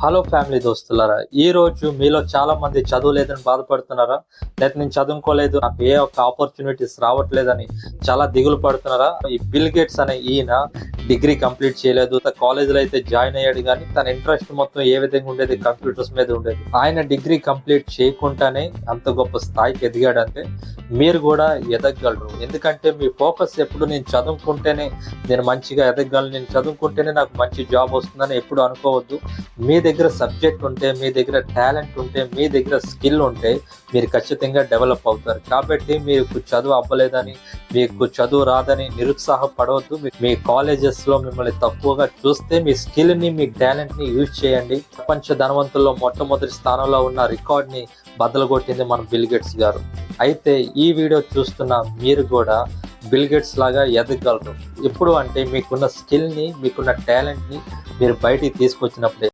Hello family దోస్తులారా, ఈ రోజు మీలో చాలా మంది చదువు లేదని బాధపడుతున్నారా? లేకపోతే నేను చదువుకోలేదు, నాకు ఏ ఒక్క ఆపర్చునిటీస్ రావట్లేదని చాలా దిగులు పడుతున్నారా? ఈ బిల్ గేట్స్ అనే ఈయన డిగ్రీ కంప్లీట్ చేయలేదు, కాలేజీలో అయితే జాయిన్ అయ్యాడు, కానీ తన ఇంట్రెస్ట్ మొత్తం ఏ విధంగా ఉండేది? కంప్యూటర్స్ మీద ఉండేది. ఆయన డిగ్రీ కంప్లీట్ చేయకుండానే అంత గొప్ప స్థాయికి ఎదిగాడంటే మీరు కూడా ఎదగగలరు. ఎందుకంటే మీ ఫోకస్ ఎప్పుడు నేను చదువుకుంటేనే నేను మంచిగా ఎదగలను, నేను చదువుకుంటేనే నాకు మంచి జాబ్ వస్తుందని ఎప్పుడు అనుకోవద్దు. మీ దగ్గర సబ్జెక్ట్ ఉంటే, మీ దగ్గర టాలెంట్ ఉంటే, మీ దగ్గర స్కిల్ ఉంటే మీరు ఖచ్చితంగా డెవలప్ అవుతారు. కాబట్టి మీకు చదువు అవ్వలేదని, మీకు చదువు రాదని నిరుత్సాహపడవద్దు. మీ కాలేజెస్లో మిమ్మల్ని తక్కువగా చూస్తే మీ స్కిల్ని, మీ టాలెంట్ని యూజ్ చేయండి. ప్రపంచ ధనవంతుల్లో మొట్టమొదటి స్థానంలో ఉన్న రికార్డ్ని బద్దలుగొట్టింది మన బిల్ గేట్స్ గారు. అయితే ఈ వీడియో చూస్తున్న మీరు కూడా బిల్ గేట్స్ లాగా ఎదగగలరు. ఎప్పుడు అంటే మీకున్న స్కిల్ని, మీకున్న టాలెంట్ని మీరు బయటికి తీసుకొచ్చినప్పుడే.